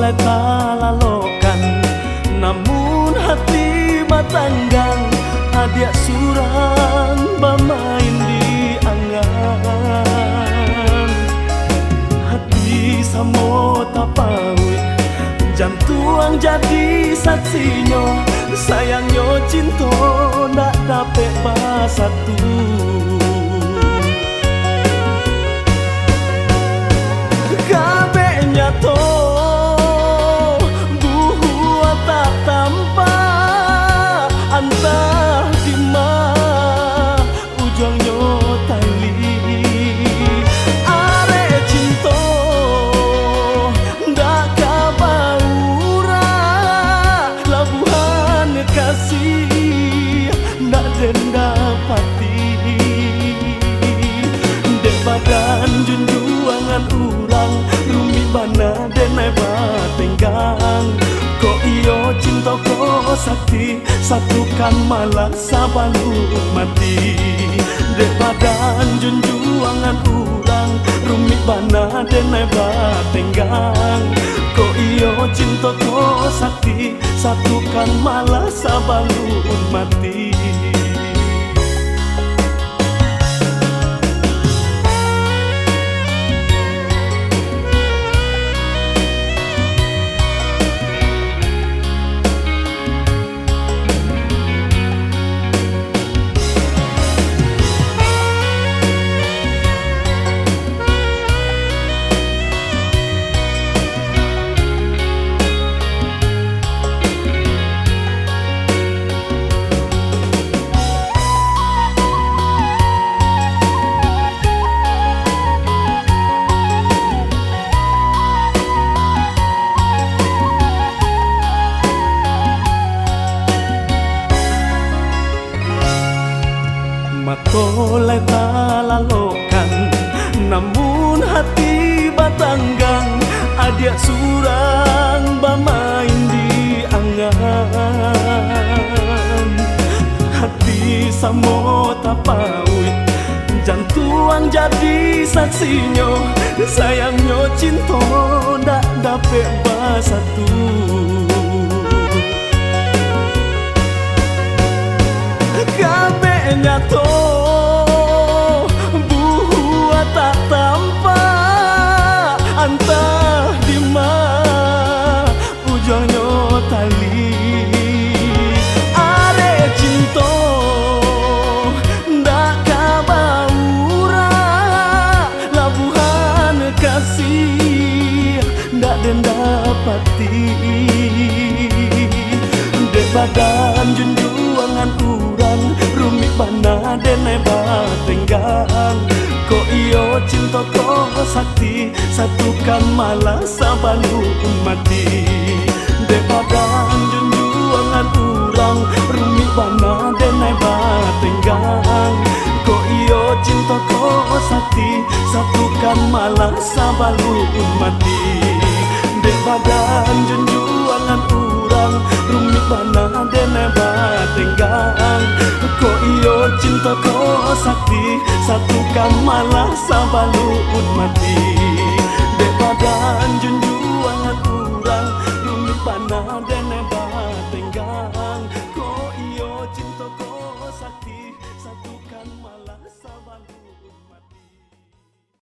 matoleh talalokan, namun hati batanggang adia surang bermain di angan. Hati samo tapawit, jantuang jadi saksinya, sayangnya cinta nak dapet basatu. Kabehnya to buah tak tampa, antah di mana ujungnya tali. Are cinta ndak kabaura, labuhan kasih ndak denda pati. Dek badan junjuangan urang, rumi bana denai batenggang. Ko iyo cinta ko sakti, satukan malah sabalu mati. Dek badan junjuangan urang, rumi bana denai batenggang. Ko iyo cinta ko sakti, satukan malah sabalu mati. Matoleh talalokan, namun hati batanggang adia surang bermain di angan. Hati samo tapawit, jantuang jadi saksinya, sayangnya cinta ndak dapet basatu. Kabehnya to buah tak tampa, antah di mana ujungnya tali. Are cinta ndak kabaura, labuhan kasih ndak denda pati. Dek badan junjuangan urang, rumi bana denai batenggang. Ko iyo cinta ko sakti, satukan malah sabalu mati. Dek badan junjuangan urang, rumi bana denai batenggang. Ko iyo cinta ko sakti, satukan malah sabalu mati. Dek badan junjuangan urang, rumi bana denai batenggang. Ko iyo cinta ko sakti, satukan malah sabalu mati. Dek badan junjuangan urang, rumi bana